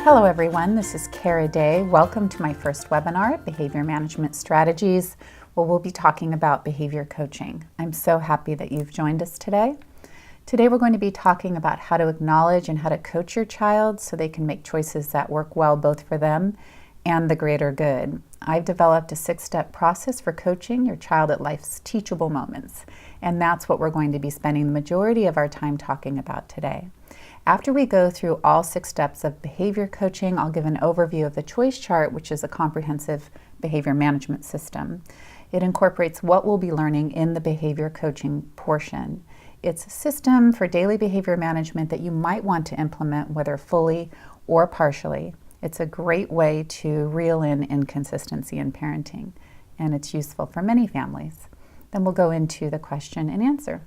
Hello everyone, this is Kara Day. Welcome to my first webinar, Behavior Management Strategies, where we'll be talking about behavior coaching. I'm so happy that you've joined us today. Today we're going to be talking about how to acknowledge and how to coach your child so they can make choices that work well both for them and the greater good. I've developed a 6-step process for coaching your child at life's teachable moments, and that's what we're going to be spending the majority of our time talking about today. After we go through all 6 steps of behavior coaching, I'll give an overview of the choice chart, which is a comprehensive behavior management system. It incorporates what we'll be learning in the behavior coaching portion. It's a system for daily behavior management that you might want to implement, whether fully or partially. It's a great way to reel in inconsistency in parenting, and it's useful for many families. Then we'll go into the question and answer.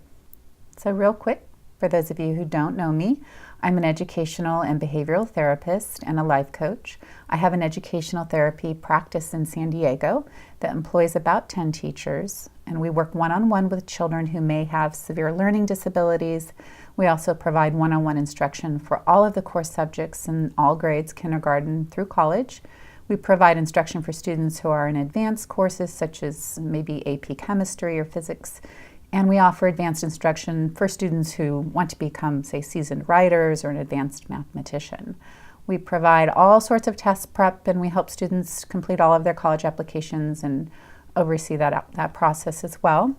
So real quick, for those of you who don't know me, I'm an educational and behavioral therapist and a life coach. I have an educational therapy practice in San Diego that employs about 10 teachers, and we work one-on-one with children who may have severe learning disabilities. We also provide one-on-one instruction for all of the core subjects in all grades, kindergarten through college. We provide instruction for students who are in advanced courses such as maybe AP chemistry or physics. And we offer advanced instruction for students who want to become, say, seasoned writers or an advanced mathematician. We provide all sorts of test prep, and we help students complete all of their college applications and oversee that process as well.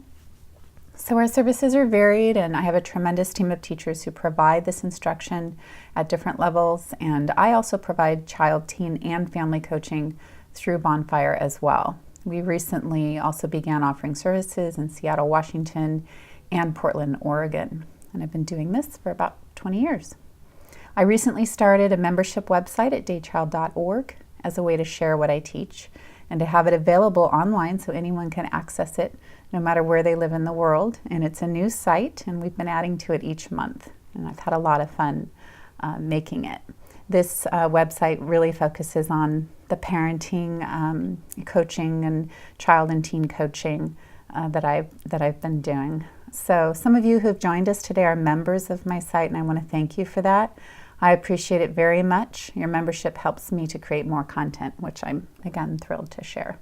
So our services are varied, and I have a tremendous team of teachers who provide this instruction at different levels. And I also provide child, teen, and family coaching through Bonfire as well. We recently also began offering services in Seattle, Washington, and Portland, Oregon. And I've been doing this for about 20 years. I recently started a membership website at Daychild.org as a way to share what I teach and to have it available online so anyone can access it no matter where they live in the world. And it's a new site, and we've been adding to it each month. And I've had a lot of fun making it. This website really focuses on the parenting, coaching, and child and teen coaching that I've been doing. So some of you who have joined us today are members of my site, and I want to thank you for that. I appreciate it very much. Your membership helps me to create more content, which I'm, again, thrilled to share.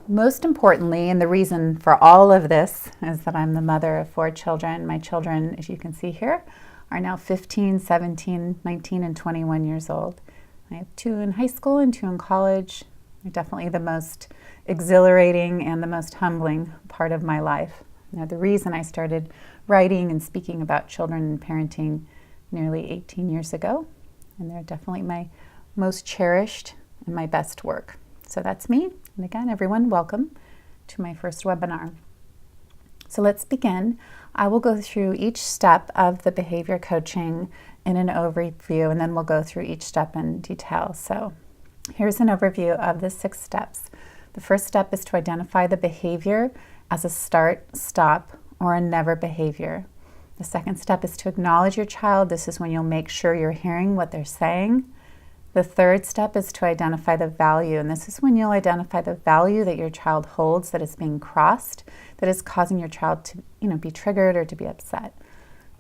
Most importantly, and the reason for all of this, is that I'm the mother of 4 children. My children, as you can see here, are now 15, 17, 19, and 21 years old. I have 2 in high school and 2 in college. They're definitely the most exhilarating and the most humbling part of my life. Now, the reason I started writing and speaking about children and parenting nearly 18 years ago, and they're definitely my most cherished and my best work. So that's me. And again, everyone, welcome to my first webinar. So let's begin. I will go through each step of the behavior coaching in an overview, and then we'll go through each step in detail. So here's an overview of the 6 steps. The first step is to identify the behavior as a start, stop, or a never behavior. The second step is to acknowledge your child. This is when you'll make sure you're hearing what they're saying. The third step is to identify the value, and this is when you'll identify the value that your child holds that is being crossed, that is causing your child to, be triggered or to be upset.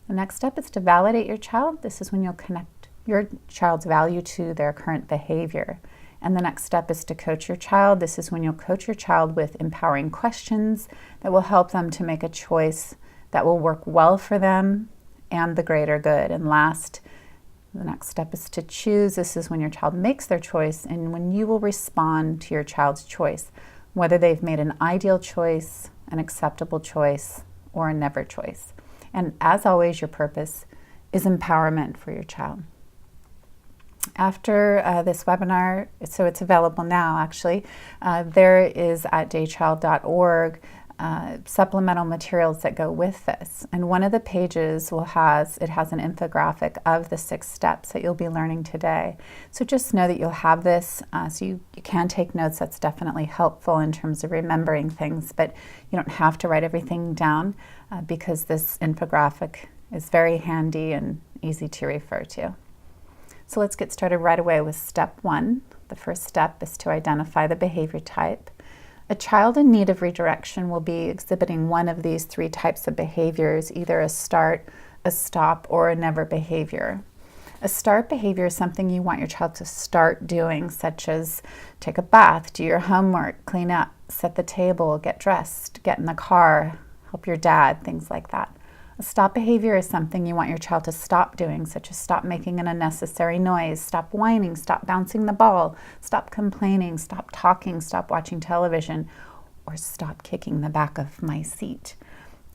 The next step is to validate your child. This is when you'll connect your child's value to their current behavior. And the next step is to coach your child. This is when you'll coach your child with empowering questions that will help them to make a choice that will work well for them and the greater good. And last, the next step is to choose. This is when your child makes their choice and when you will respond to your child's choice, whether they've made an ideal choice, an acceptable choice, or a never choice. And as always, your purpose is empowerment for your child. After this webinar, so it's available now actually, there is at daychild.org supplemental materials that go with this. And one of the pages has an infographic of the 6 steps that you'll be learning today. So just know that you'll have this, so you can take notes. That's definitely helpful in terms of remembering things, but you don't have to write everything down because this infographic is very handy and easy to refer to. So let's get started right away with step 1. The first step is to identify the behavior type. A child in need of redirection will be exhibiting one of these 3 types of behaviors, either a start, a stop, or a never behavior. A start behavior is something you want your child to start doing, such as take a bath, do your homework, clean up, set the table, get dressed, get in the car, help your dad, things like that. A stop behavior is something you want your child to stop doing, such as stop making an unnecessary noise, stop whining, stop bouncing the ball, stop complaining, stop talking, stop watching television, or stop kicking the back of my seat.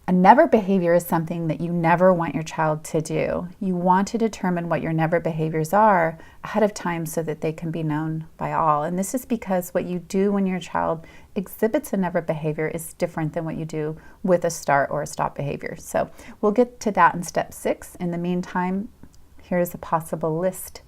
A never behavior is something that you never want your child to do. You want to determine what your never behaviors are ahead of time so that they can be known by all. And this is because what you do when your child exhibits a never behavior is different than what you do with a start or a stop behavior. So we'll get to that in step 6. In the meantime, here's a possible list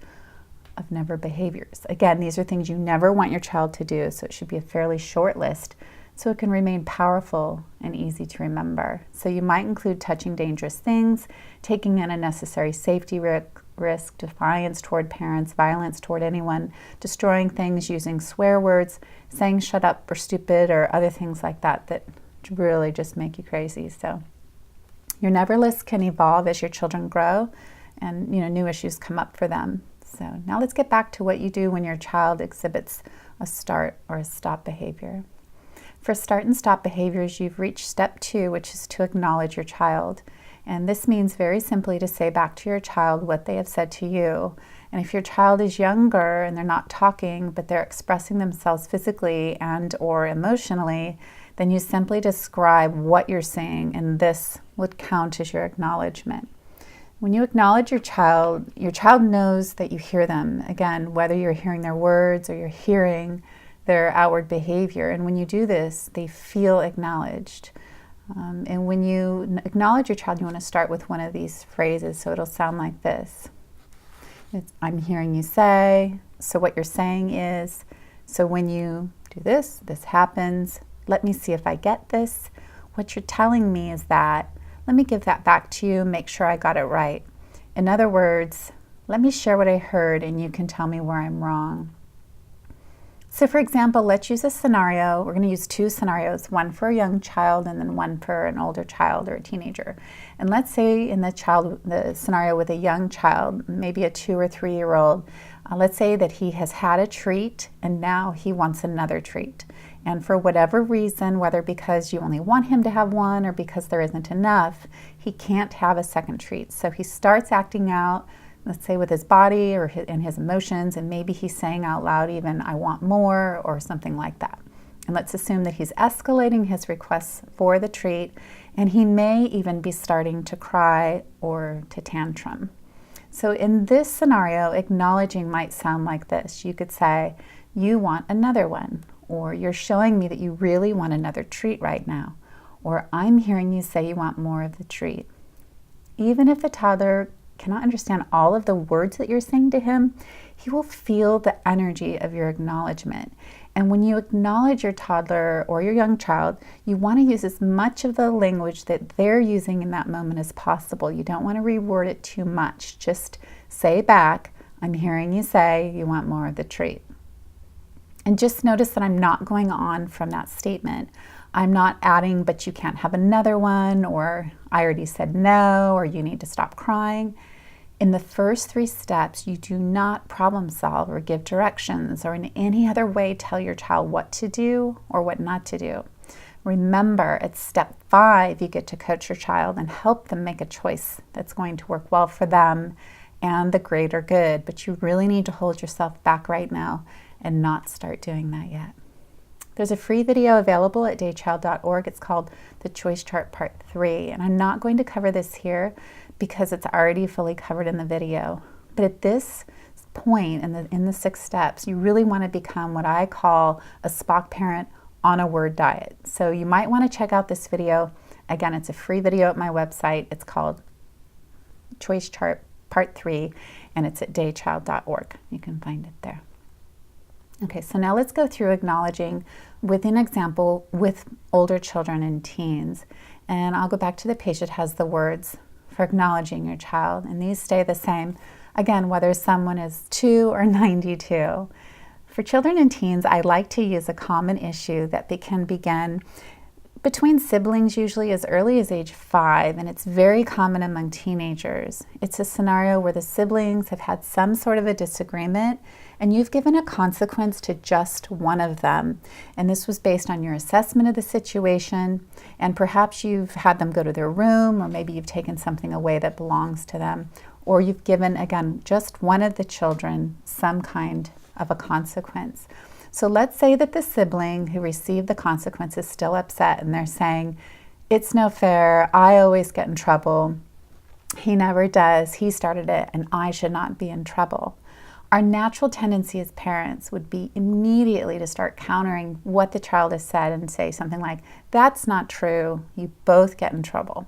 of never behaviors. Again, these are things you never want your child to do, so it should be a fairly short list, so it can remain powerful and easy to remember. So you might include touching dangerous things, taking an unnecessary safety risk, defiance toward parents, violence toward anyone, destroying things, using swear words, saying shut up or stupid or other things like that that really just make you crazy. So your never list can evolve as your children grow and new issues come up for them. So now let's get back to what you do when your child exhibits a start or a stop behavior. For start and stop behaviors, you've reached step 2, which is to acknowledge your child. And this means very simply to say back to your child what they have said to you. And if your child is younger and they're not talking, but they're expressing themselves physically and or emotionally, then you simply describe what you're saying, and this would count as your acknowledgement. When you acknowledge your child knows that you hear them. Again, whether you're hearing their words or you're hearing their outward behavior. And when you do this, they feel acknowledged. And when you acknowledge your child, you want to start with one of these phrases. So it'll sound like this. I'm hearing you say. So what you're saying is, so when you do this, this happens. Let me see if I get this. What you're telling me is that. Let me give that back to you, make sure I got it right. In other words, let me share what I heard and you can tell me where I'm wrong. So for example, let's use a scenario. We're going to use 2 scenarios, one for a young child and then one for an older child or a teenager. And let's say in the scenario with a young child, maybe a 2 or 3-year-old, let's say that he has had a treat and now he wants another treat. And for whatever reason, whether because you only want him to have one or because there isn't enough, he can't have a second treat. So he starts acting out, let's say with his body or in his emotions, and maybe he's saying out loud even, I want more, or something like that. And let's assume that he's escalating his requests for the treat, and he may even be starting to cry or to tantrum. So in this scenario, acknowledging might sound like this. You could say, you want another one, or you're showing me that you really want another treat right now, or I'm hearing you say you want more of the treat. Even if the toddler cannot understand all of the words that you're saying to him, he will feel the energy of your acknowledgement. And when you acknowledge your toddler or your young child, you want to use as much of the language that they're using in that moment as possible. You don't want to reword it too much. Just say back, I'm hearing you say you want more of the treat. And just notice that I'm not going on from that statement. I'm not adding, but you can't have another one, or I already said no, or you need to stop crying. In the first 3 steps, you do not problem solve or give directions or in any other way tell your child what to do or what not to do. Remember, at step 5, you get to coach your child and help them make a choice that's going to work well for them and the greater good. But you really need to hold yourself back right now and not start doing that yet. There's a free video available at daychild.org. It's called The Choice Chart Part 3. And I'm not going to cover this here because it's already fully covered in the video. But at this point in the 6 steps, you really want to become what I call a Spock parent on a word diet. So you might want to check out this video. Again, it's a free video at my website. It's called Choice Chart Part 3, and it's at daychild.org. You can find it there. Okay, so now let's go through acknowledging with an example with older children and teens. And I'll go back to the page that has the words for acknowledging your child, and these stay the same, again, whether someone is 2 or 92. For children and teens, I like to use a common issue that can begin between siblings usually as early as age 5, and it's very common among teenagers. It's a scenario where the siblings have had some sort of a disagreement and you've given a consequence to just one of them. And this was based on your assessment of the situation, and perhaps you've had them go to their room, or maybe you've taken something away that belongs to them, or you've given, again, just one of the children some kind of a consequence. So let's say that the sibling who received the consequence is still upset and they're saying, "It's no fair, I always get in trouble. He never does, he started it, and I should not be in trouble." Our natural tendency as parents would be immediately to start countering what the child has said and say something like, "That's not true, you both get in trouble."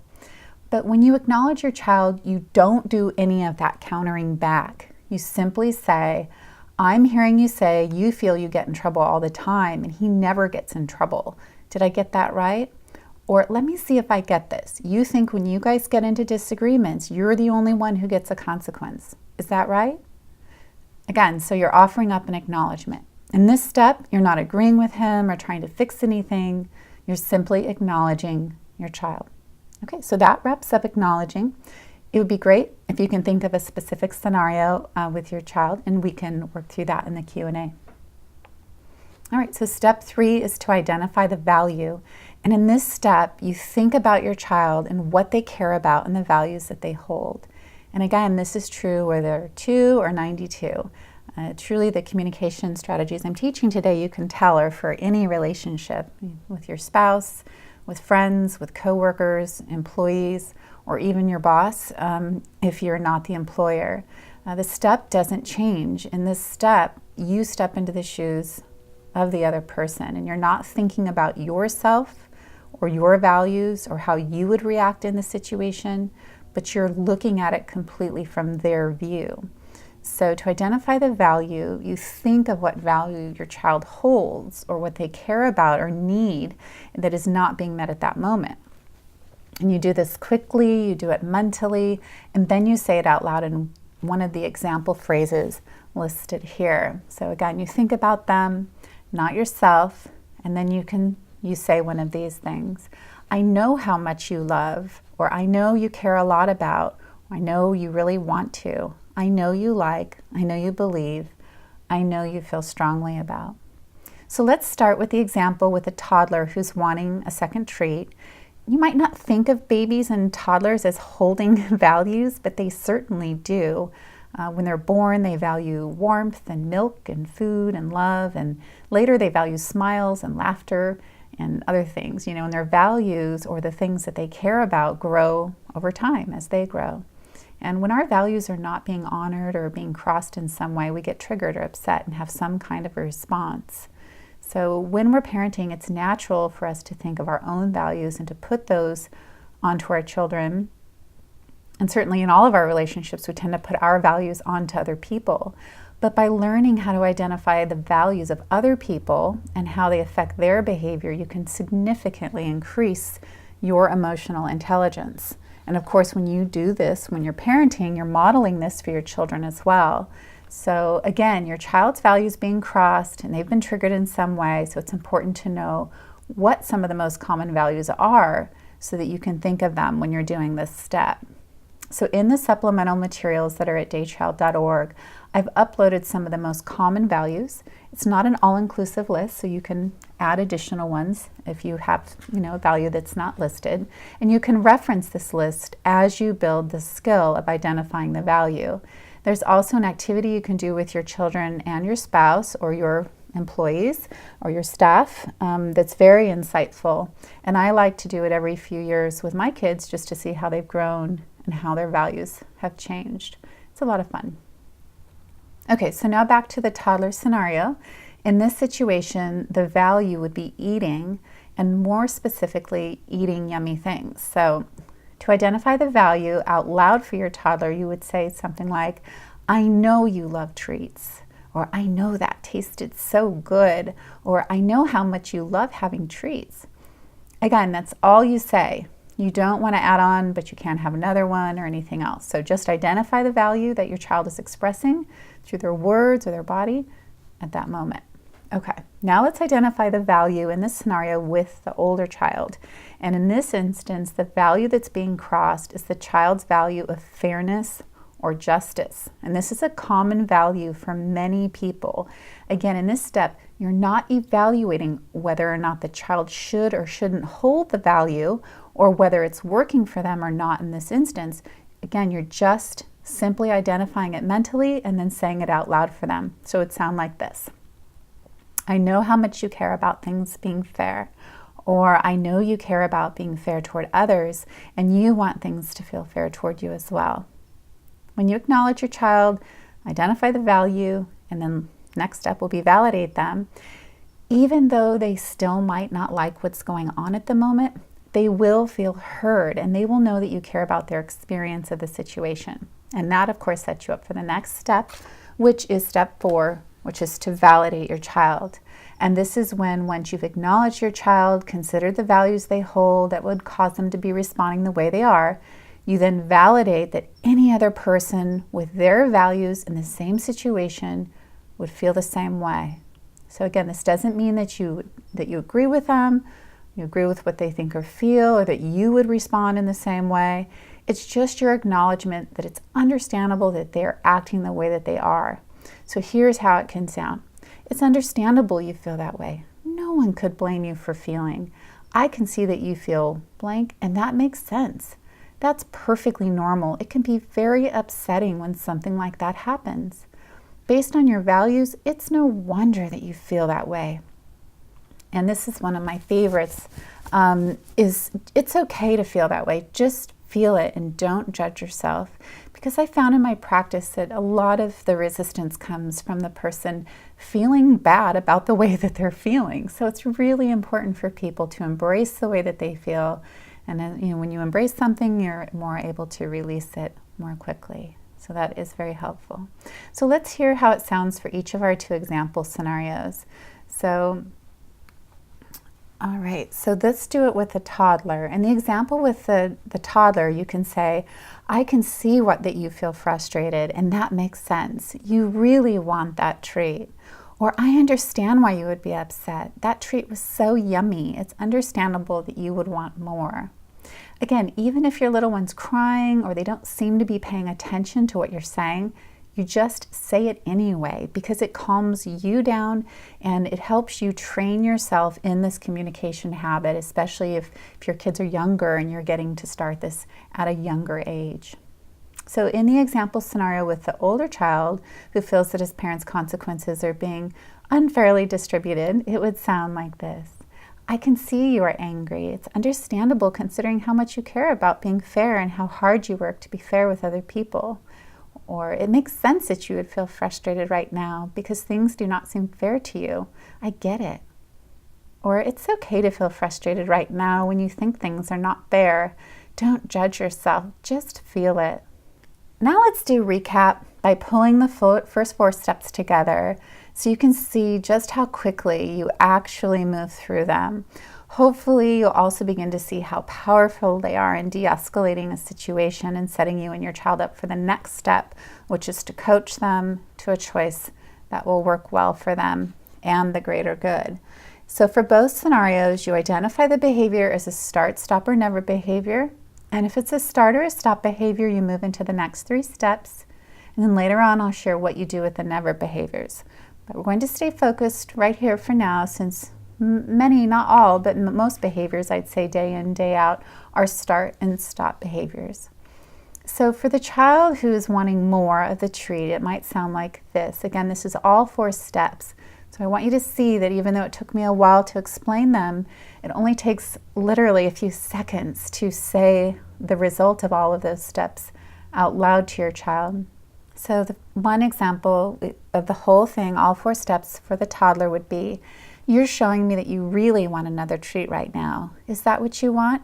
But when you acknowledge your child, you don't do any of that countering back. You simply say, "I'm hearing you say you feel you get in trouble all the time and he never gets in trouble. Did I get that right? Or let me see if I get this. You think when you guys get into disagreements, you're the only one who gets a consequence. Is that right?" Again, so you're offering up an acknowledgement. In this step, you're not agreeing with him or trying to fix anything. You're simply acknowledging your child. Okay, so that wraps up acknowledging. It would be great if you can think of a specific scenario with your child, and we can work through that in the Q&A. All right, so step 3 is to identify the value. And in this step, you think about your child and what they care about and the values that they hold. And again, this is true whether they're 2 or 92. Truly, the communication strategies I'm teaching today, you can tell, are for any relationship with your spouse, with friends, with coworkers, employees, or even your boss if you're not the employer. The step doesn't change. In this step, you step into the shoes of the other person, and you're not thinking about yourself or your values or how you would react in the situation, but you're looking at it completely from their view. So to identify the value, you think of what value your child holds or what they care about or need that is not being met at that moment. And you do this quickly, you do it mentally, and then you say it out loud in one of the example phrases listed here. So again, you think about them, not yourself, and then you say one of these things. "I know how much you love," or "I know you care a lot about," or "I know you really want to," "I know you like," "I know you believe," "I know you feel strongly about." So let's start with the example with a toddler who's wanting a second treat. You might not think of babies and toddlers as holding values, but they certainly do. When they're born, they value warmth and milk and food and love, and later they value smiles and laughter and other things, and their values or the things that they care about grow over time as they grow. And when our values are not being honored or being crossed in some way, we get triggered or upset and have some kind of a response. So when we're parenting, it's natural for us to think of our own values and to put those onto our children. And certainly in all of our relationships, we tend to put our values onto other people. But by learning how to identify the values of other people and how they affect their behavior, you can significantly increase your emotional intelligence. And of course, when you do this, when you're parenting, you're modeling this for your children as well. So again, your child's values being crossed and they've been triggered in some way, so it's important to know what some of the most common values are so that you can think of them when you're doing this step. So in the supplemental materials that are at daychild.org, I've uploaded some of the most common values. It's not an all-inclusive list, so you can add additional ones if you have, a value that's not listed. And you can reference this list as you build the skill of identifying the value. There's also an activity you can do with your children and your spouse or your employees or your staff that's very insightful. And I like to do it every few years with my kids just to see how they've grown and how their values have changed. It's a lot of fun. Okay, so now back to the toddler scenario. In this situation, the value would be eating, and more specifically, eating yummy things. So to identify the value out loud for your toddler, you would say something like, "I know you love treats," or "I know that tasted so good," or "I know how much you love having treats." Again, that's all you say. You don't want to add on, but you can't have another one or anything else. So just identify the value that your child is expressing through their words or their body at that moment. Okay, now let's identify the value in this scenario with the older child. And in this instance, the value that's being crossed is the child's value of fairness or justice. And this is a common value for many people. Again, in this step, you're not evaluating whether or not the child should or shouldn't hold the value or whether it's working for them or not in this instance. Again, you're just simply identifying it mentally and then saying it out loud for them. So it would sound like this. I know how much you care about things being fair, or I know you care about being fair toward others and you want things to feel fair toward you as well. When you acknowledge your child, identify the value, and then next step will be validate them. Even though they still might not like what's going on at the moment, they will feel heard and they will know that you care about their experience of the situation. And that, of course, sets you up for the next step, which is step 4, which is to validate your child. And this is when, once you've acknowledged your child, considered the values they hold that would cause them to be responding the way they are, you then validate that any other person with their values in the same situation would feel the same way. So again, this doesn't mean that you agree with them, you agree with what they think or feel, or that you would respond in the same way. It's just your acknowledgement that it's understandable that they're acting the way that they are. So here's how it can sound. It's understandable you feel that way. No one could blame you for feeling. I can see that you feel blank, and that makes sense. That's perfectly normal. It can be very upsetting when something like that happens. Based on your values, it's no wonder that you feel that way. And this is one of my favorites, is it's okay to feel that way. Just feel it and don't judge yourself. Because I found in my practice that a lot of the resistance comes from the person feeling bad about the way that they're feeling. So it's really important for people to embrace the way that they feel. And then, when you embrace something, you're more able to release it more quickly. So that is very helpful. So let's hear how it sounds for each of our 2 example scenarios. So, all right, so let's do it with the toddler. In the example with the toddler, you can say, I can see that you feel frustrated, and that makes sense. You really want that treat. Or I understand why you would be upset. That treat was so yummy. It's understandable that you would want more. Again, even if your little one's crying or they don't seem to be paying attention to what you're saying, you just say it anyway because it calms you down and it helps you train yourself in this communication habit, especially if your kids are younger and you're getting to start this at a younger age. So in the example scenario with the older child who feels that his parents' consequences are being unfairly distributed, it would sound like this. I can see you are angry. It's understandable considering how much you care about being fair and how hard you work to be fair with other people. Or it makes sense that you would feel frustrated right now because things do not seem fair to you. I get it. Or it's okay to feel frustrated right now when you think things are not fair. Don't judge yourself, just feel it. Now let's do recap by pulling the first 4 steps together so you can see just how quickly you actually move through them. Hopefully you'll also begin to see how powerful they are in de-escalating a situation and setting you and your child up for the next step, which is to coach them to a choice that will work well for them and the greater good. So for both scenarios, you identify the behavior as a start, stop, or never behavior. And if it's a start or a stop behavior, you move into the next 3 steps. And then later on, I'll share what you do with the never behaviors. But we're going to stay focused right here for now, since many, not all, but most behaviors, I'd say day in, day out, are start and stop behaviors. So for the child who is wanting more of the treat, it might sound like this. Again, this is all 4 steps. So I want you to see that even though it took me a while to explain them, it only takes literally a few seconds to say the result of all of those steps out loud to your child. So the one example of the whole thing, all 4 steps for the toddler would be, you're showing me that you really want another treat right now. Is that what you want?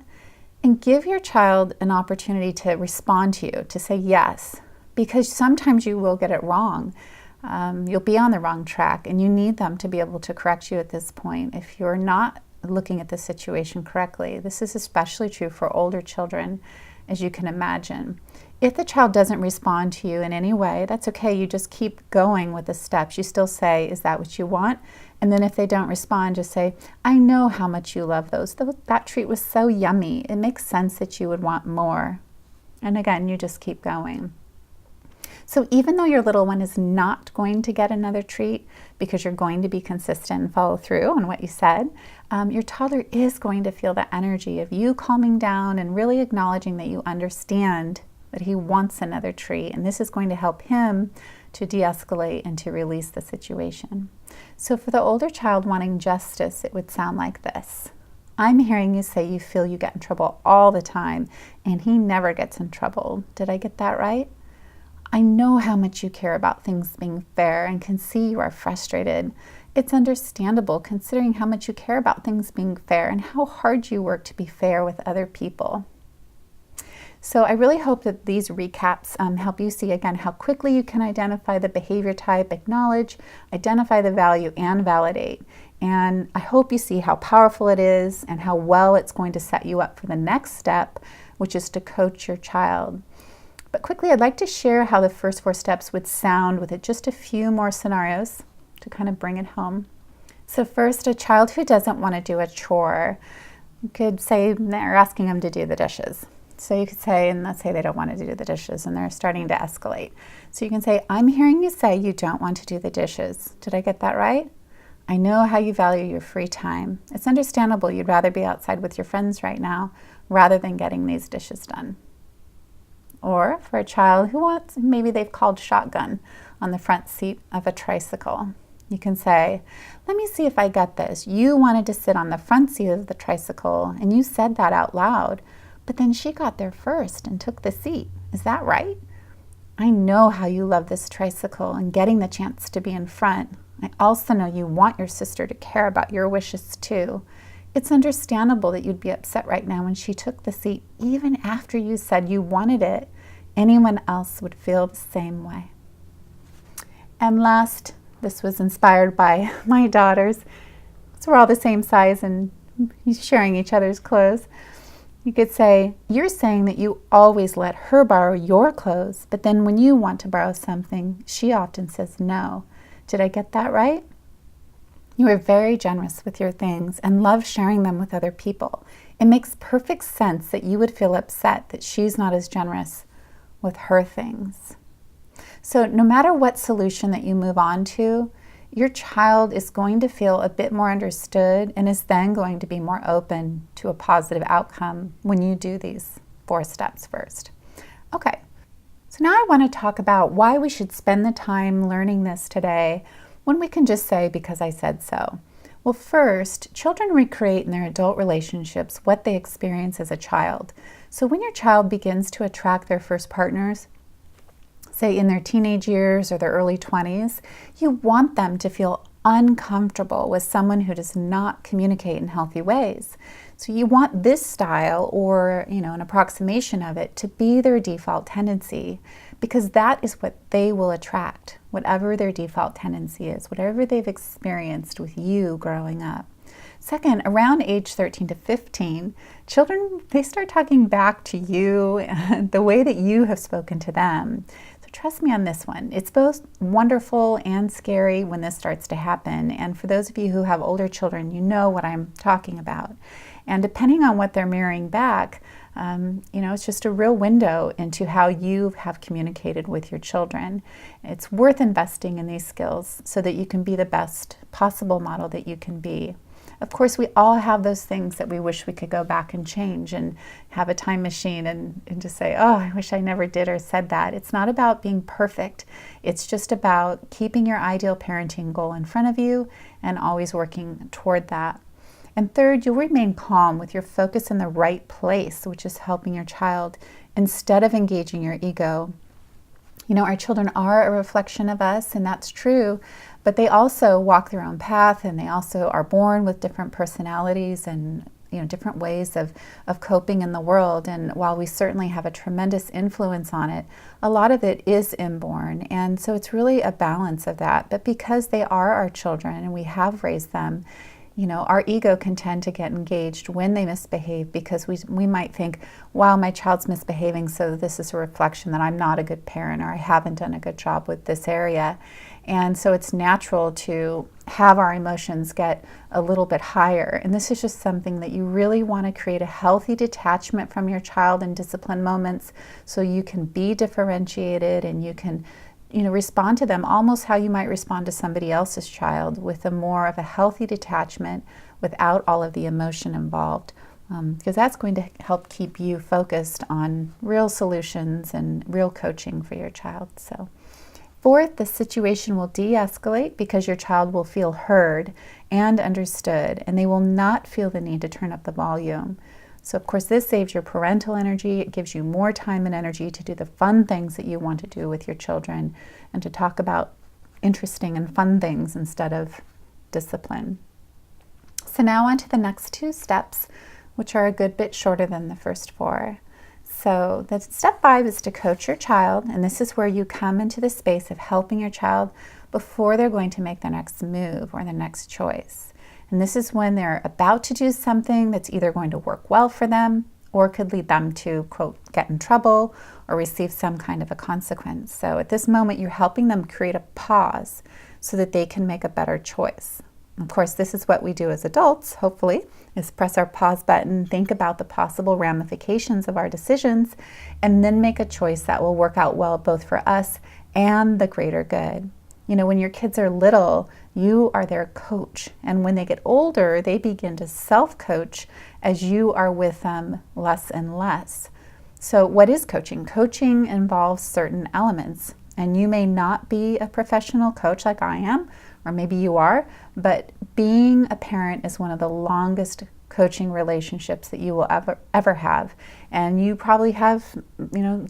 And give your child an opportunity to respond to you, to say yes, because sometimes you will get it wrong. You'll be on the wrong track and you need them to be able to correct you at this point if you're not looking at the situation correctly. This is especially true for older children, as you can imagine. If the child doesn't respond to you in any way, that's okay. You just keep going with the steps. You still say, is that what you want? And then if they don't respond, just say, I know how much you love those. That treat was so yummy. It makes sense that you would want more. And again, you just keep going. So even though your little one is not going to get another treat because you're going to be consistent and follow through on what you said, your toddler is going to feel the energy of you calming down and really acknowledging that you understand that he wants another treat, and this is going to help him to de-escalate and to release the situation. So for the older child wanting justice, it would sound like this. I'm hearing you say you feel you get in trouble all the time, and he never gets in trouble. Did I get that right? I know how much you care about things being fair and can see you are frustrated. It's understandable considering how much you care about things being fair and how hard you work to be fair with other people. So I really hope that these recaps help you see again how quickly you can identify the behavior type, acknowledge, identify the value, and validate. And I hope you see how powerful it is and how well it's going to set you up for the next step, which is to coach your child. But quickly, I'd like to share how the first 4 steps would sound with just a few more scenarios to kind of bring it home. So first, a child who doesn't want to do a chore. You could say they're asking them to do the dishes. So you could say, and let's say they don't want to do the dishes and they're starting to escalate. So you can say, I'm hearing you say you don't want to do the dishes. Did I get that right? I know how you value your free time. It's understandable you'd rather be outside with your friends right now rather than getting these dishes done. Or for a child who wants, maybe they've called shotgun on the front seat of a tricycle. You can say, let me see if I get this. You wanted to sit on the front seat of the tricycle and you said that out loud. But then she got there first and took the seat. Is that right? I know how you love this tricycle and getting the chance to be in front. I also know you want your sister to care about your wishes too. It's understandable that you'd be upset right now when she took the seat, even after you said you wanted it. Anyone else would feel the same way. And last, this was inspired by my daughters. So we're all the same size and sharing each other's clothes. You could say, you're saying that you always let her borrow your clothes, but then when you want to borrow something, she often says no. Did I get that right? You are very generous with your things and love sharing them with other people. It makes perfect sense that you would feel upset that she's not as generous with her things. So no matter what solution that you move on to, your child is going to feel a bit more understood and is then going to be more open to a positive outcome when you do these 4 steps first. Okay, so now I want to talk about why we should spend the time learning this today when we can just say, because I said so. Well, first, children recreate in their adult relationships what they experience as a child. So when your child begins to attract their first partners, say in their teenage years or their early 20s, you want them to feel uncomfortable with someone who does not communicate in healthy ways. So you want this style or, an approximation of it to be their default tendency, because that is what they will attract, whatever their default tendency is, whatever they've experienced with you growing up. Second, around age 13 to 15, children, they start talking back to you the way that you have spoken to them. Trust me on this one. It's both wonderful and scary when this starts to happen. And for those of you who have older children, you know what I'm talking about. And depending on what they're mirroring back, it's just a real window into how you have communicated with your children. It's worth investing in these skills so that you can be the best possible model that you can be. Of course, we all have those things that we wish we could go back and change and have a time machine and just say, oh, I wish I never did or said that. It's not about being perfect. It's just about keeping your ideal parenting goal in front of you and always working toward that. And third, you'll remain calm with your focus in the right place, which is helping your child instead of engaging your ego. Our children are a reflection of us, and that's true, but they also walk their own path, and they also are born with different personalities and different ways of coping in the world. And while we certainly have a tremendous influence on it, a lot of it is inborn. And so it's really a balance of that. But because they are our children and we have raised them, Our ego can tend to get engaged when they misbehave because we might think, wow, my child's misbehaving, so this is a reflection that I'm not a good parent or I haven't done a good job with this area. And so it's natural to have our emotions get a little bit higher. And this is just something that you really want to create a healthy detachment from your child in discipline moments so you can be differentiated and you can respond to them almost how you might respond to somebody else's child, with a more of a healthy detachment without all of the emotion involved, because that's going to help keep you focused on real solutions and real coaching for your child. So, fourth, the situation will de-escalate because your child will feel heard and understood, and they will not feel the need to turn up the volume. So of course this saves your parental energy. It gives you more time and energy to do the fun things that you want to do with your children and to talk about interesting and fun things instead of discipline. So now on to the next two steps, which are a good bit shorter than the first four. So step 5 is to coach your child, and this is where you come into the space of helping your child before they're going to make their next move or their next choice. And this is when they're about to do something that's either going to work well for them or could lead them to, quote, get in trouble or receive some kind of a consequence. So at this moment, you're helping them create a pause so that they can make a better choice. Of course, this is what we do as adults, hopefully, is press our pause button, think about the possible ramifications of our decisions, and then make a choice that will work out well both for us and the greater good. When your kids are little, you are their coach. And when they get older, they begin to self-coach as you are with them less and less. So what is coaching? Coaching involves certain elements. And you may not be a professional coach like I am, or maybe you are, but being a parent is one of the longest coaching relationships that you will ever have. And you probably have,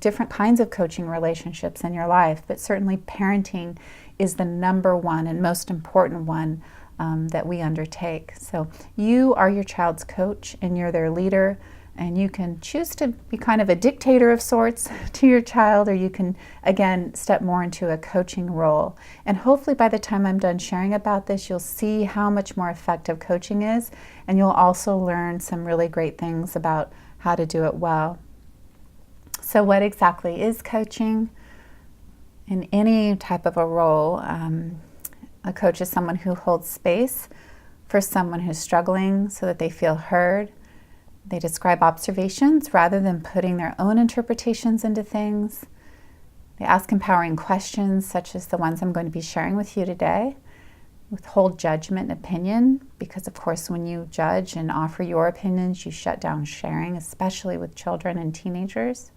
different kinds of coaching relationships in your life, but certainly parenting is the number one and most important one that we undertake. So you are your child's coach and you're their leader, and you can choose to be kind of a dictator of sorts to your child, or you can, again, step more into a coaching role. And hopefully by the time I'm done sharing about this, you'll see how much more effective coaching is, and you'll also learn some really great things about how to do it well. So what exactly is coaching? In any type of a role, a coach is someone who holds space for someone who's struggling so that they feel heard. They describe observations rather than putting their own interpretations into things. They ask empowering questions such as the ones I'm going to be sharing with you today. Withhold judgment and opinion, because of course when you judge and offer your opinions, you shut down sharing, especially with children and teenagers.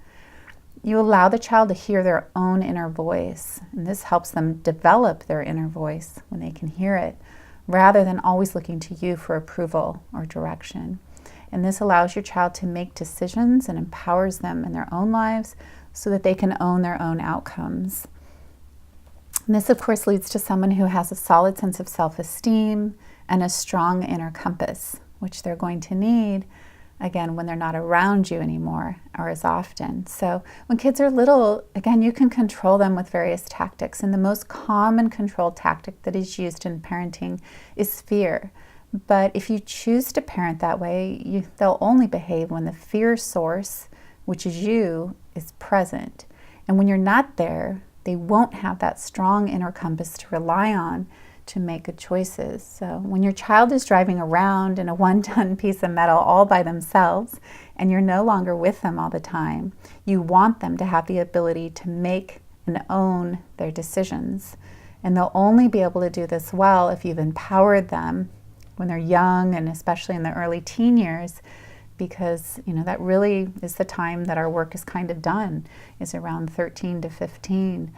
You allow the child to hear their own inner voice, and this helps them develop their inner voice when they can hear it, rather than always looking to you for approval or direction. And this allows your child to make decisions and empowers them in their own lives so that they can own their own outcomes. And this, of course, leads to someone who has a solid sense of self-esteem and a strong inner compass, which they're going to need again when they're not around you anymore or as often. So when kids are little, again, you can control them with various tactics, and the most common control tactic that is used in parenting is fear. But if you choose to parent that way, they'll only behave when the fear source, which is you, is present. And when you're not there, they won't have that strong inner compass to rely on to make good choices. So when your child is driving around in a one-ton piece of metal all by themselves and you're no longer with them all the time, you want them to have the ability to make and own their decisions. And they'll only be able to do this well if you've empowered them when they're young, and especially in the early teen years, because that really is the time that our work is kind of done, is around 13 to 15.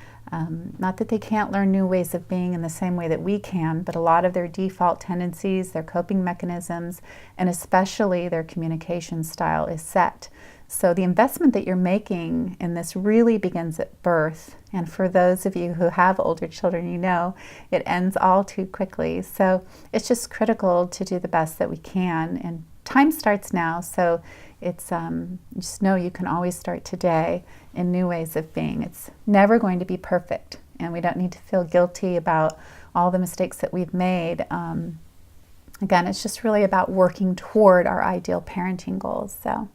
Not that they can't learn new ways of being in the same way that we can, but a lot of their default tendencies, their coping mechanisms, and especially their communication style is set. So the investment that you're making in this really begins at birth. And for those of you who have older children, it ends all too quickly. So it's just critical to do the best that we can. And time starts now, so it's just know you can always start today in new ways of being. It's never going to be perfect, and we don't need to feel guilty about all the mistakes that we've made. And again, it's just really about working toward our ideal parenting goals. So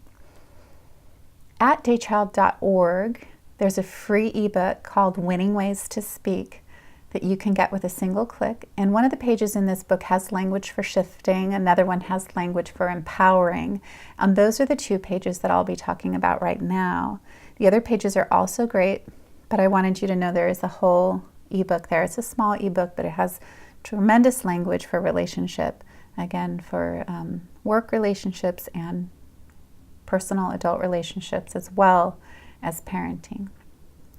at daychild.org, there's a free ebook called Winning Ways to Speak that you can get with a single click. And one of the pages in this book has language for shifting. Another one has language for empowering. And those are the two pages that I'll be talking about right now. The other pages are also great, but I wanted you to know there is a whole ebook there. It's a small ebook, but it has tremendous language for relationship, again, for work relationships and personal adult relationships as well as parenting.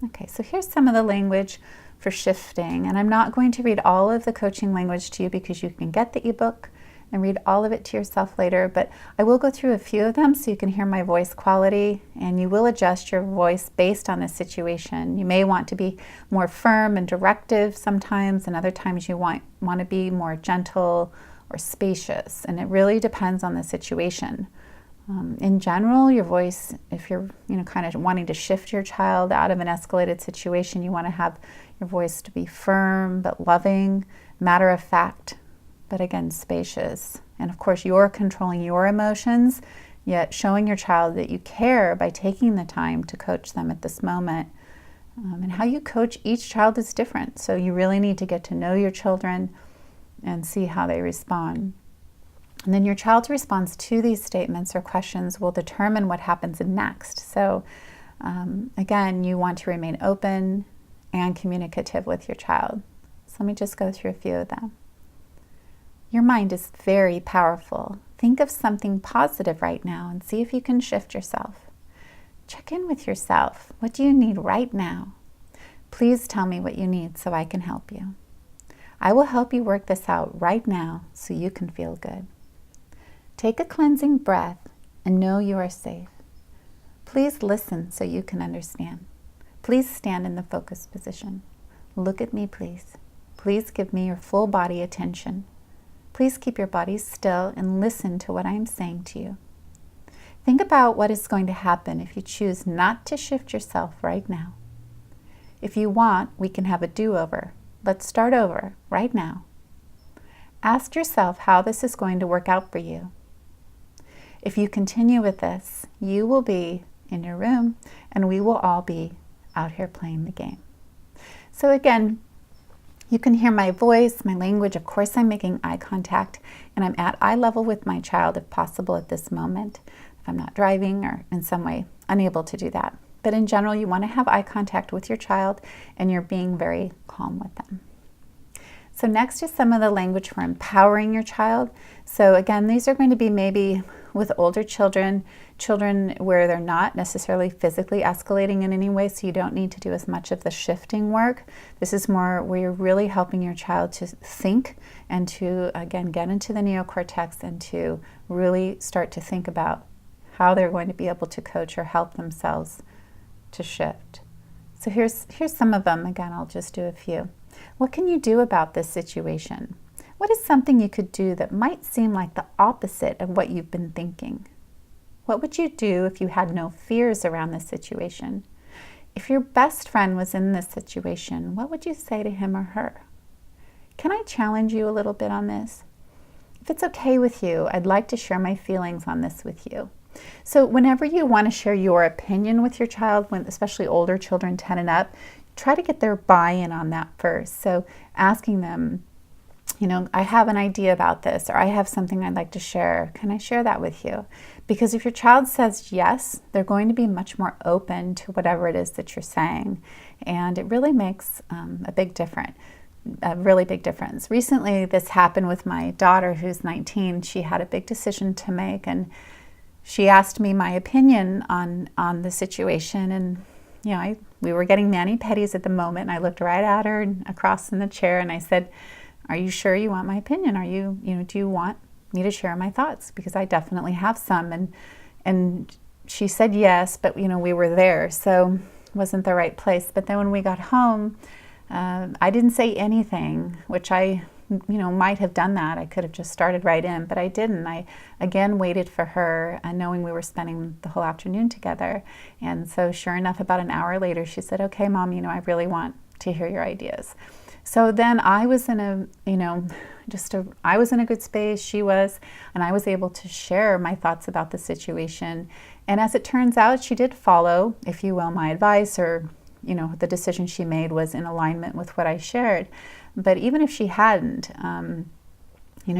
Okay, so here's some of the language for shifting, and I'm not going to read all of the coaching language to you because you can get the ebook and read all of it to yourself later, but I will go through a few of them so you can hear my voice quality, and you will adjust your voice based on the situation. You may want to be more firm and directive sometimes, and other times you want to be more gentle or spacious, and it really depends on the situation. In general, your voice, if you're kind of wanting to shift your child out of an escalated situation, you want to have your voice to be firm but loving, matter of fact, but again, spacious. And of course, you're controlling your emotions, yet showing your child that you care by taking the time to coach them at this moment. And how you coach each child is different, so you really need to get to know your children and see how they respond. And then your child's response to these statements or questions will determine what happens next. So again, you want to remain open and communicative with your child. So let me just go through a few of them. Your mind is very powerful. Think of something positive right now and see if you can shift yourself. Check in with yourself. What do you need right now? Please tell me what you need so I can help you. I will help you work this out right now so you can feel good. Take a cleansing breath and know you are safe. Please listen so you can understand. Please stand in the focused position. Look at me, please. Please give me your full body attention. Please keep your body still and listen to what I am saying to you. Think about what is going to happen if you choose not to shift yourself right now. If you want, we can have a do-over. Let's start over right now. Ask yourself how this is going to work out for you. If you continue with this, you will be in your room and we will all be out here playing the game. So again, you can hear my voice, my language. Of course, I'm making eye contact and I'm at eye level with my child if possible at this moment, if I'm not driving or in some way unable to do that. But in general, you want to have eye contact with your child and you're being very calm with them. So next is some of the language for empowering your child. So again, these are going to be maybe with older children where they're not necessarily physically escalating in any way, so you don't need to do as much of the shifting work. This is more where you're really helping your child to think and to, again, get into the neocortex and to really start to think about how they're going to be able to coach or help themselves to shift. So here's some of them. Again, I'll just do a few. What can you do about this situation? What is something you could do that might seem like the opposite of what you've been thinking? What would you do if you had no fears around this situation? If your best friend was in this situation, what would you say to him or her? Can I challenge you a little bit on this? If it's okay with you, I'd like to share my feelings on this with you. So whenever you want to share your opinion with your child, especially older children 10 and up, try to get their buy-in on that first. So asking them, I have an idea about this, or I have something I'd like to share. Can I share that with you? Because if your child says yes, they're going to be much more open to whatever it is that you're saying. And it really makes a really big difference. Recently, this happened with my daughter who's 19. She had a big decision to make, and she asked me my opinion on the situation. And we were getting mani-pedis at the moment, and I looked right at her and across in the chair, and I said, "Are you sure you want my opinion? Do you want me to share my thoughts? Because I definitely have some." And she said yes, but we were there, so it wasn't the right place. But then when we got home, I didn't say anything, which I might have done that. I could have just started right in, but I didn't. I again waited for her, knowing we were spending the whole afternoon together. And so sure enough, about an hour later, she said, "Okay, Mom, I really want to hear your ideas." So then I was in a, I was in a good space, she was, and I was able to share my thoughts about the situation. And as it turns out, she did follow, if you will, my advice, or, the decision she made was in alignment with what I shared. But even if she hadn't,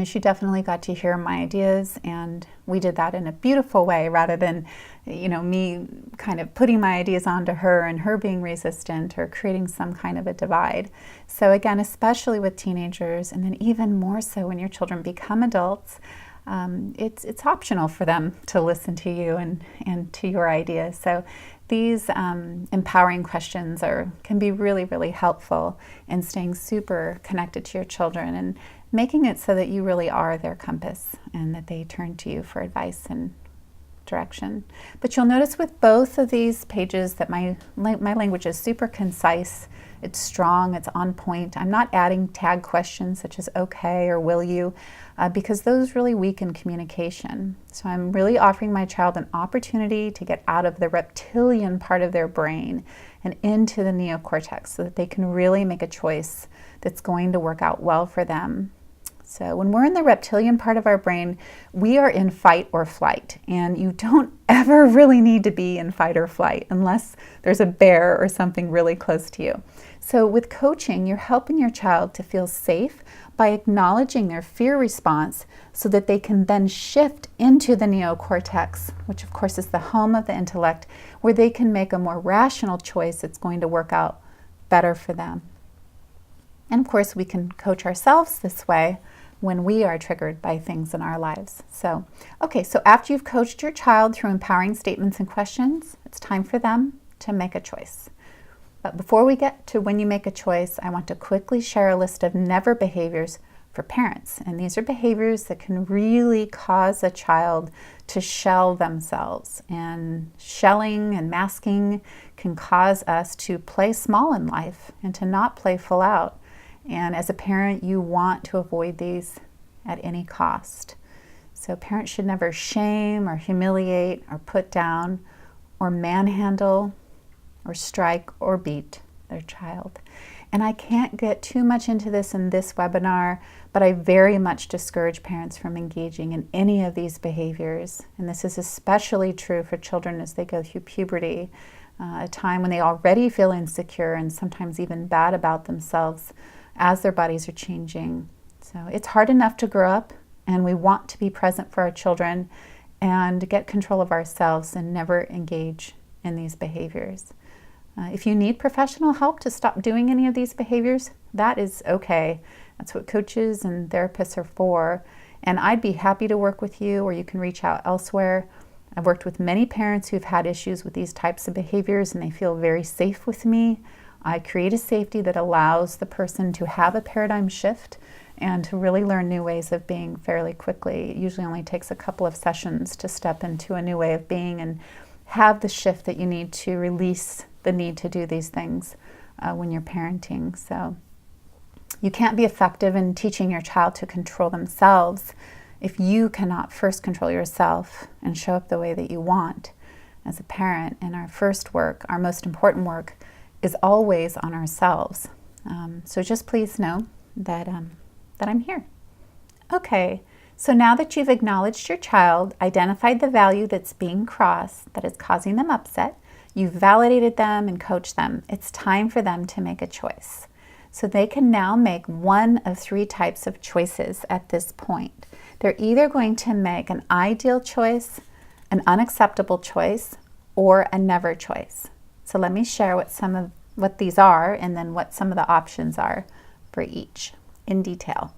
she definitely got to hear my ideas, and we did that in a beautiful way rather than, me kind of putting my ideas onto her and her being resistant or creating some kind of a divide. So again, especially with teenagers, and then even more so when your children become adults, it's optional for them to listen to you and to your ideas. So these empowering questions can be really, really helpful in staying super connected to your children and making it so that you really are their compass and that they turn to you for advice and direction. But you'll notice with both of these pages that my language is super concise, it's strong, it's on point. I'm not adding tag questions such as okay or will you, because those really weaken communication. So I'm really offering my child an opportunity to get out of the reptilian part of their brain and into the neocortex so that they can really make a choice that's going to work out well for them. So when we're in the reptilian part of our brain, we are in fight or flight, and you don't ever really need to be in fight or flight unless there's a bear or something really close to you. So with coaching, you're helping your child to feel safe by acknowledging their fear response so that they can then shift into the neocortex, which of course is the home of the intellect, where they can make a more rational choice that's going to work out better for them. And of course, we can coach ourselves this way when we are triggered by things in our lives. So after you've coached your child through empowering statements and questions, it's time for them to make a choice. But before we get to when you make a choice, I want to quickly share a list of never behaviors for parents. And these are behaviors that can really cause a child to shell themselves. And shelling and masking can cause us to play small in life and to not play full out. And as a parent, you want to avoid these at any cost. So parents should never shame or humiliate or put down or manhandle or strike or beat their child. And I can't get too much into this in this webinar, but I very much discourage parents from engaging in any of these behaviors. And this is especially true for children as they go through puberty, a time when they already feel insecure and sometimes even bad about themselves as their bodies are changing. So it's hard enough to grow up, and we want to be present for our children and get control of ourselves and never engage in these behaviors. If you need professional help to stop doing any of these behaviors, that is okay. That's what coaches and therapists are for. And I'd be happy to work with you, or you can reach out elsewhere. I've worked with many parents who've had issues with these types of behaviors, and they feel very safe with me. I create a safety that allows the person to have a paradigm shift and to really learn new ways of being fairly quickly. It usually only takes a couple of sessions to step into a new way of being and have the shift that you need to release the need to do these things when you're parenting. So you can't be effective in teaching your child to control themselves if you cannot first control yourself and show up the way that you want as a parent. And our first work, our most important work, is always on ourselves. So just please know that I'm here. Okay, so now that you've acknowledged your child, identified the value that's being crossed that is causing them upset, you've validated them and coached them, it's time for them to make a choice. So they can now make one of three types of choices at this point. They're either going to make an ideal choice, an unacceptable choice, or a never choice. So let me share what these are and then what some of the options are for each in detail.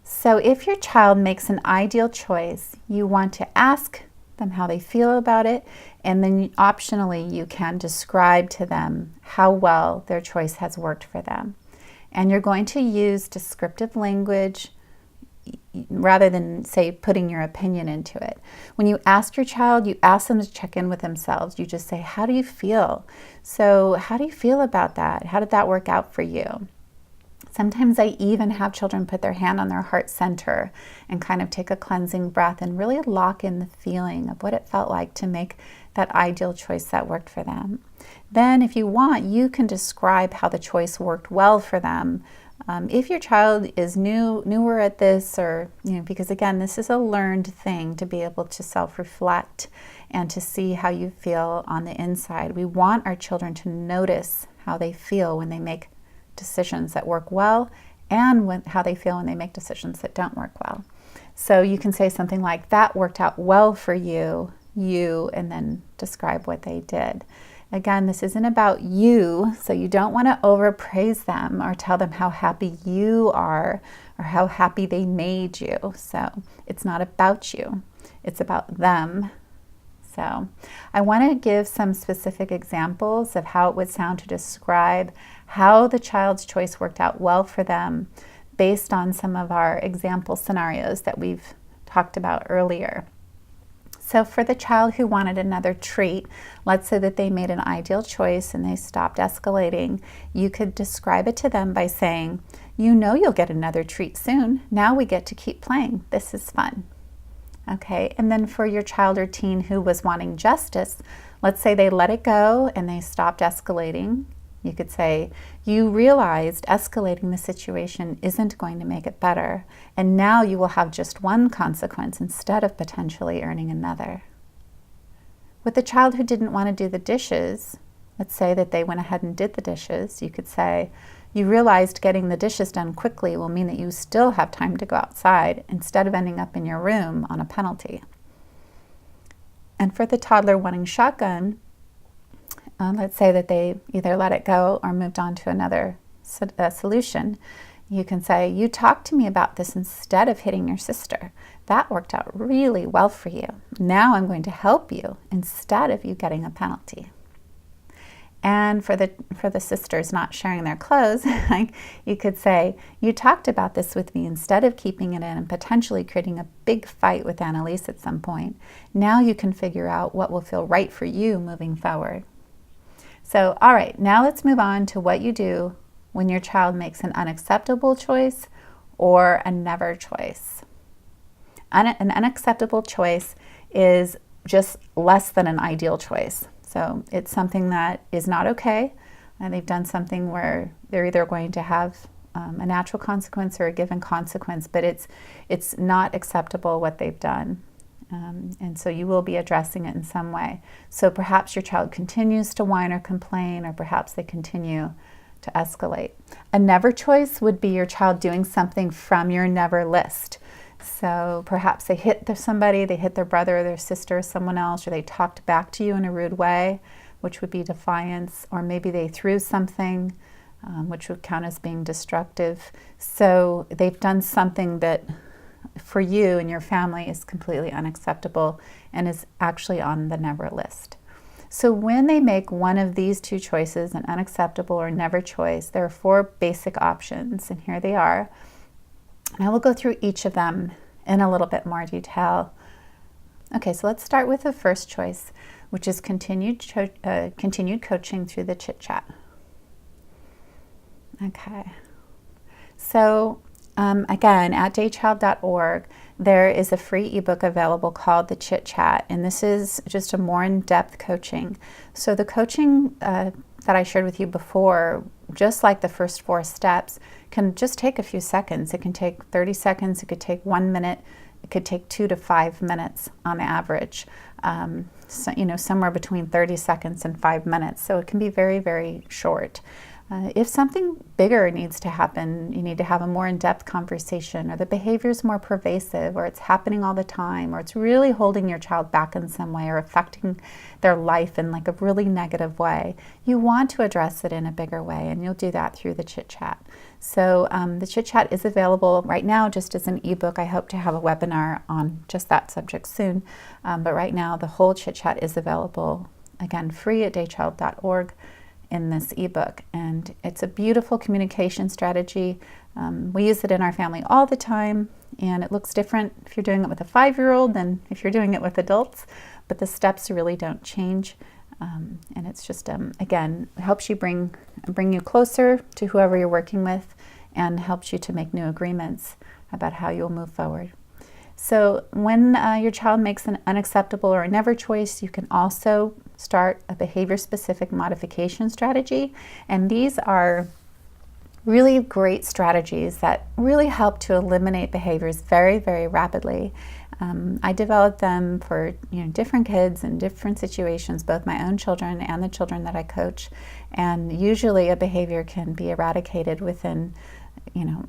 So if your child makes an ideal choice, you want to ask them how they feel about it, and then optionally you can describe to them how well their choice has worked for them. And you're going to use descriptive language rather than, say, putting your opinion into it. When you ask your child, you ask them to check in with themselves. You just say, how do you feel? So how do you feel about that? How did that work out for you? Sometimes I even have children put their hand on their heart center and kind of take a cleansing breath and really lock in the feeling of what it felt like to make that ideal choice that worked for them. Then if you want, you can describe how the choice worked well for them. If your child is newer at this, or because again, this is a learned thing to be able to self-reflect and to see how you feel on the inside. We want our children to notice how they feel when they make decisions that work well, and how they feel when they make decisions that don't work well. So you can say something like, that worked out well for you, and then describe what they did. Again, this isn't about you, so you don't want to overpraise them or tell them how happy you are or how happy they made you. So it's not about you, it's about them. So I want to give some specific examples of how it would sound to describe how the child's choice worked out well for them based on some of our example scenarios that we've talked about earlier. So for the child who wanted another treat, let's say that they made an ideal choice and they stopped escalating, you could describe it to them by saying, you'll get another treat soon. Now we get to keep playing. This is fun. Okay, and then for your child or teen who was wanting justice, let's say they let it go and they stopped escalating. You could say, you realized escalating the situation isn't going to make it better, and now you will have just one consequence instead of potentially earning another. With the child who didn't want to do the dishes, let's say that they went ahead and did the dishes, you could say, you realized getting the dishes done quickly will mean that you still have time to go outside instead of ending up in your room on a penalty. And for the toddler wanting shotgun, let's say that they either let it go or moved on to another solution. You can say, you talked to me about this instead of hitting your sister. That worked out really well for you. Now I'm going to help you instead of you getting a penalty. And for the sisters not sharing their clothes, you could say, you talked about this with me instead of keeping it in and potentially creating a big fight with Annalise at some point. Now you can figure out what will feel right for you moving forward. So, all right, now let's move on to what you do when your child makes an unacceptable choice or a never choice. An unacceptable choice is just less than an ideal choice. So it's something that is not okay, and they've done something where they're either going to have a natural consequence or a given consequence, but it's not acceptable what they've done. And so you will be addressing it in some way. So perhaps your child continues to whine or complain, or perhaps they continue to escalate. A never choice would be your child doing something from your never list. So perhaps they hit somebody, they hit their brother or their sister or someone else, or they talked back to you in a rude way, which would be defiance, or maybe they threw something, which would count as being destructive. So they've done something that for you and your family is completely unacceptable and is actually on the never list. So when they make one of these two choices, an unacceptable or never choice, there are 4 basic options, and here they are. And I will go through each of them in a little bit more detail. Okay, so let's start with the first choice, which is continued coaching through the chit chat. Okay, so again, at daychild.org, there is a free ebook available called The Chit Chat, and this is just a more in-depth coaching. So the coaching that I shared with you before, just like the first 4 steps, can just take a few seconds. It can take 30 seconds, it could take 1 minute, it could take 2 to 5 minutes on average. So, somewhere between 30 seconds and 5 minutes. So it can be very, very short. If something bigger needs to happen, you need to have a more in-depth conversation, or the behavior is more pervasive, or it's happening all the time, or it's really holding your child back in some way or affecting their life in like a really negative way, you want to address it in a bigger way, and you'll do that through the chit chat. So the chit chat is available right now just as an ebook. I hope to have a webinar on just that subject soon, but right now the whole chit chat is available, again, free at daychild.org. in this ebook, and it's a beautiful communication strategy. We use it in our family all the time, and it looks different if you're doing it with a 5-year-old than if you're doing it with adults, but the steps really don't change, and it's just again, it helps you bring you closer to whoever you're working with, and helps you to make new agreements about how you'll move forward. So when your child makes an unacceptable or a never choice, you can also start a behavior-specific modification strategy. And these are really great strategies that really help to eliminate behaviors very, very rapidly. I developed them for different kids in different situations, both my own children and the children that I coach. And usually a behavior can be eradicated within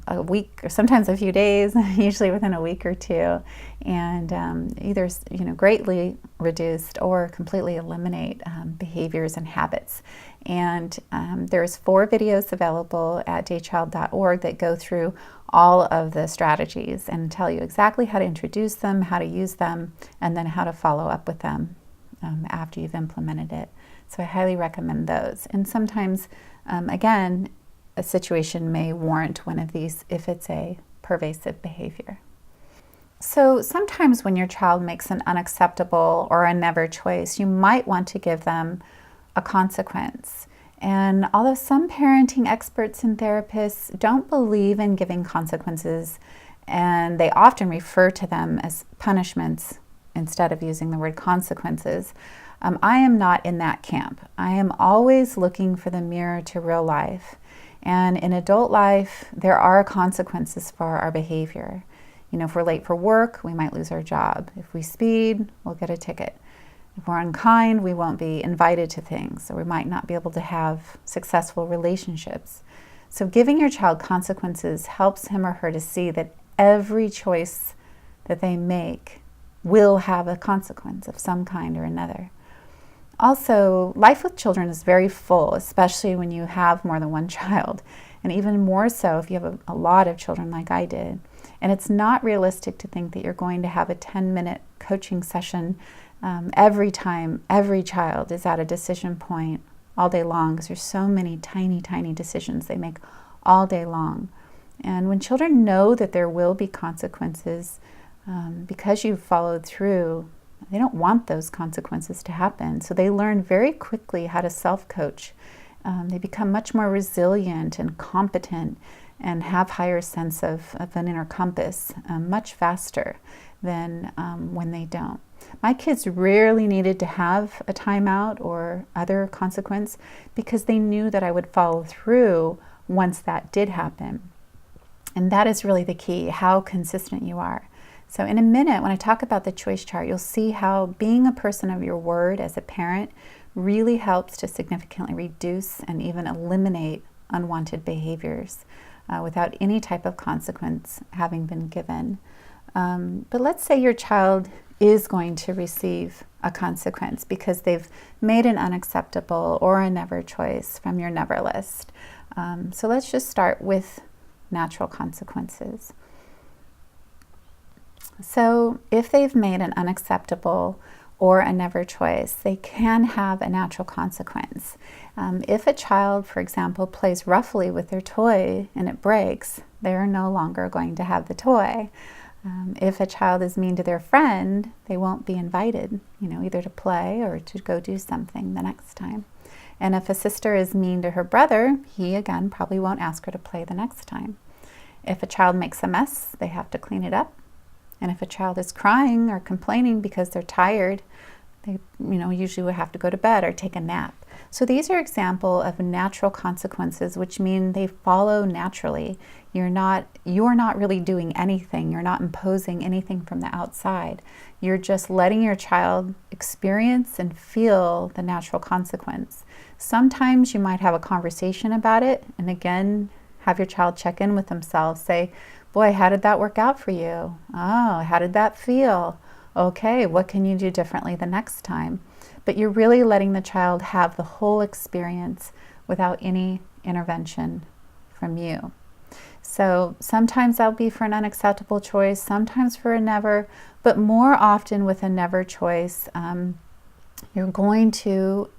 a week or sometimes a few days, usually within a week or two, and either greatly reduced or completely eliminate behaviors and habits. And there's 4 videos available at daychild.org that go through all of the strategies and tell you exactly how to introduce them, how to use them, and then how to follow up with them after you've implemented it. So I highly recommend those. And sometimes, again, a situation may warrant one of these if it's a pervasive behavior. So sometimes when your child makes an unacceptable or a never choice, you might want to give them a consequence. And although some parenting experts and therapists don't believe in giving consequences, and they often refer to them as punishments instead of using the word consequences, I am not in that camp. I am always looking for the mirror to real life. And in adult life, there are consequences for our behavior. If we're late for work, we might lose our job. If we speed, we'll get a ticket. If we're unkind, we won't be invited to things, or we might not be able to have successful relationships. So giving your child consequences helps him or her to see that every choice that they make will have a consequence of some kind or another. Also, life with children is very full, especially when you have more than one child, and even more so if you have a lot of children like I did. And it's not realistic to think that you're going to have a 10-minute coaching session every time every child is at a decision point all day long, because there's so many tiny, tiny decisions they make all day long. And when children know that there will be consequences, because you've followed through, they don't want those consequences to happen. So they learn very quickly how to self-coach. They become much more resilient and competent and have higher sense of an inner compass much faster than when they don't. My kids rarely needed to have a timeout or other consequence because they knew that I would follow through once that did happen. And that is really the key, how consistent you are. So in a minute, when I talk about the choice chart, you'll see how being a person of your word as a parent really helps to significantly reduce and even eliminate unwanted behaviors without any type of consequence having been given. But let's say your child is going to receive a consequence because they've made an unacceptable or a never choice from your never list. So let's just start with natural consequences. So if they've made an unacceptable or a never choice, they can have a natural consequence. If a child, for example, plays roughly with their toy and it breaks, they're no longer going to have the toy. If a child is mean to their friend, they won't be invited, either to play or to go do something the next time. And if a sister is mean to her brother, he again probably won't ask her to play the next time. If a child makes a mess, they have to clean it up. And if a child is crying or complaining because they're tired, they usually would have to go to bed or take a nap. So these are examples of natural consequences, which mean they follow naturally. You're not really doing anything. You're not imposing anything from the outside. You're just letting your child experience and feel the natural consequence. Sometimes you might have a conversation about it, and again, have your child check in with themselves. Say, boy, how did that work out for you? Oh, how did that feel? Okay, what can you do differently the next time? But you're really letting the child have the whole experience without any intervention from you. So sometimes that'll be for an unacceptable choice, sometimes for a never, but more often with a never choice, you're going to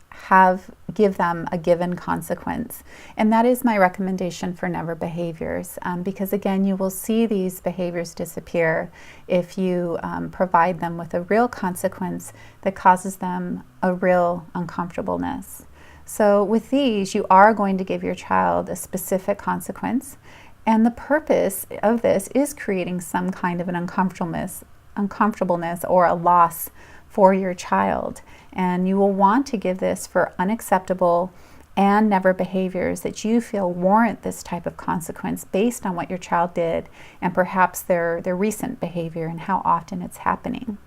give them a given consequence. And that is my recommendation for never behaviors, because again, you will see these behaviors disappear if you provide them with a real consequence that causes them a real uncomfortableness. So with these, you are going to give your child a specific consequence, And the purpose of this is creating some kind of an uncomfortableness or a loss for your child. And you will want to give this for unacceptable and never behaviors that you feel warrant this type of consequence based on what your child did and perhaps their recent behavior and how often it's happening.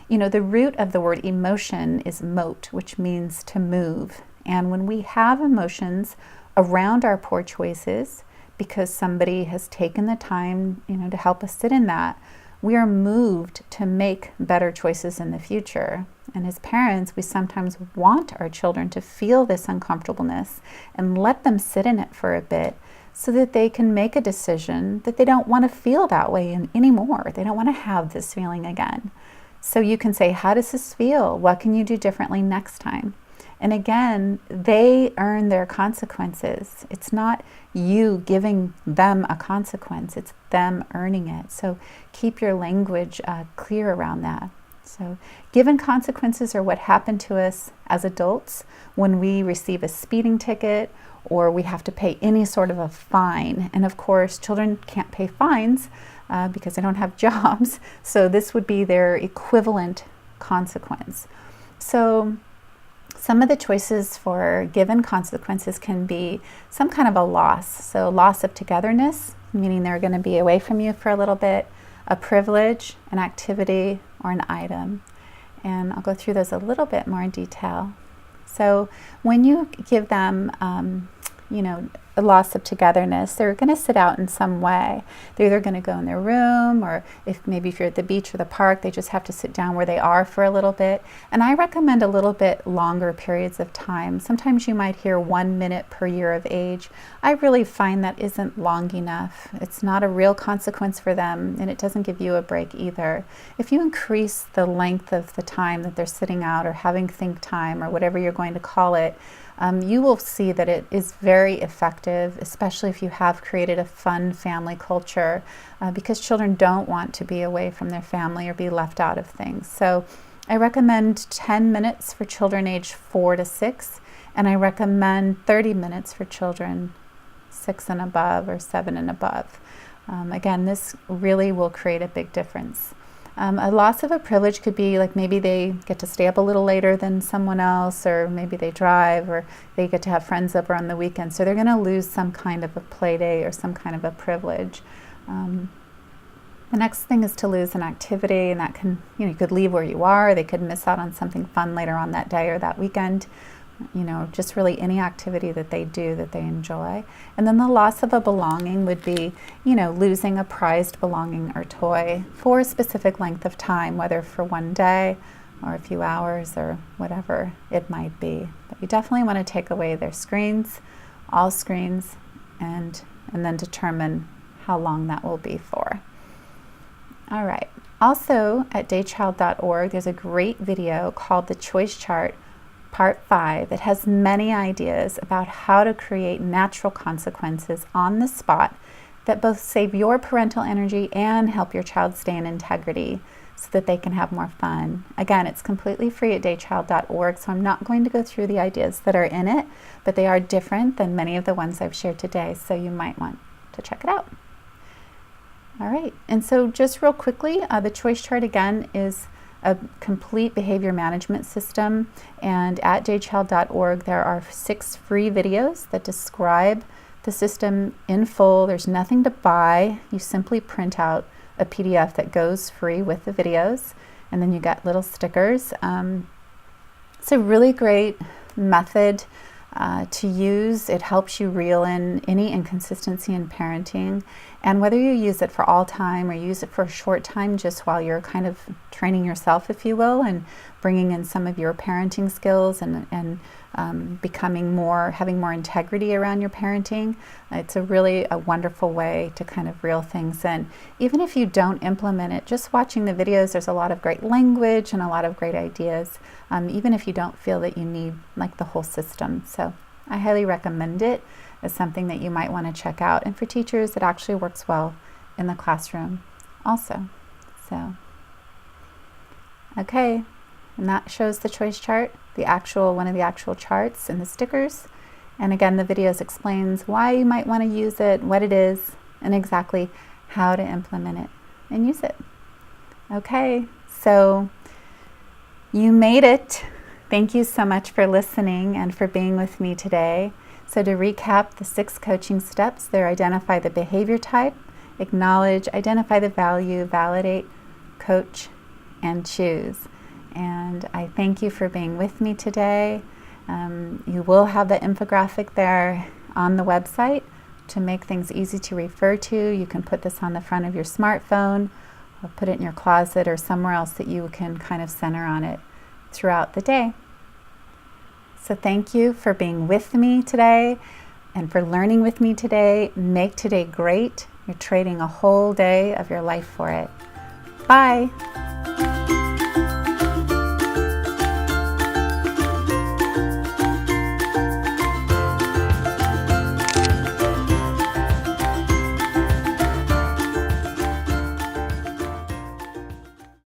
You know, the root of the word emotion is mote, which means to move. And when we have emotions around our poor choices, because somebody has taken the time, to help us sit in that, we are moved to make better choices in the future. And as parents, we sometimes want our children to feel this uncomfortableness and let them sit in it for a bit so that they can make a decision that they don't want to feel that way anymore. They don't want to have this feeling again. So you can say, how does this feel? What can you do differently next time? And again, they earn their consequences. It's not you giving them a consequence, it's them earning it. So keep your language clear around that. So given consequences are what happen to us as adults when we receive a speeding ticket or we have to pay any sort of a fine. And of course, children can't pay fines because they don't have jobs. So this would be their equivalent consequence. So some of the choices for given consequences can be some kind of a loss. So loss of togetherness, meaning they're going to be away from you for a little bit, a privilege, an activity, or an item. And I'll go through those a little bit more in detail. So when you give them, a loss of togetherness, they're going to sit out in some way. They're either going to go in their room, or if you're at the beach or the park, they just have to sit down where they are for a little bit. And I recommend a little bit longer periods of time. Sometimes you might hear 1 minute per year of age. I really find that isn't long enough. It's not a real consequence for them, and it doesn't give you a break either. If you increase the length of the time that they're sitting out or having think time or whatever you're going to call it, you will see that it is very effective, especially if you have created a fun family culture, because children don't want to be away from their family or be left out of things. So I recommend 10 minutes for children age 4 to 6, and I recommend 30 minutes for children 6 and above or 7 and above. Again, this really will create a big difference. A loss of a privilege could be like maybe they get to stay up a little later than someone else, or maybe they drive, or they get to have friends over on the weekend. So they're going to lose some kind of a play day or some kind of a privilege. The next thing is to lose an activity, and that can, you could leave where you are. They could miss out on something fun later on that day or that weekend. Just really any activity that they do that they enjoy. And then the loss of a belonging would be, losing a prized belonging or toy for a specific length of time, whether for one day or a few hours or whatever it might be. But you definitely want to take away their screens, all screens, and then determine how long that will be for. All right. Also at daychild.org, there's a great video called The Choice Chart Part 5 that has many ideas about how to create natural consequences on the spot that both save your parental energy and help your child stay in integrity so that they can have more fun. Again, it's completely free at daychild.org, so I'm not going to go through the ideas that are in it, but they are different than many of the ones I've shared today, so you might want to check it out. All right, and so just real quickly, the choice chart again is a complete behavior management system, and at daychild.org there are 6 free videos that describe the system in full. There's nothing to buy. You simply print out a PDF that goes free with the videos, and then you get little stickers. It's a really great method to use. It helps you reel in any inconsistency in parenting, and whether you use it for all time or use it for a short time just while you're kind of training yourself, if you will, and bringing in some of your parenting skills and having more integrity around your parenting, it's a wonderful way to kind of reel things in. Even if you don't implement it, just watching the videos, there's a lot of great language and a lot of great ideas, even if you don't feel that you need like the whole system. So I highly recommend it as something that you might want to check out. And for teachers, it actually works well in the classroom also. So, okay, and that shows the choice chart, one of the actual charts and the stickers. And again, the videos explains why you might want to use it, what it is, and exactly how to implement it and use it. Okay, so you made it. Thank you so much for listening and for being with me today. So to recap the 6 coaching steps, they're identify the behavior type, acknowledge, identify the value, validate, coach, and choose. And I thank you for being with me today. You will have the infographic there on the website to make things easy to refer to. You can put this on the front of your smartphone or put it in your closet or somewhere else that you can kind of center on it throughout the day. So thank you for being with me today and for learning with me today. Make today great. You're trading a whole day of your life for it. Bye.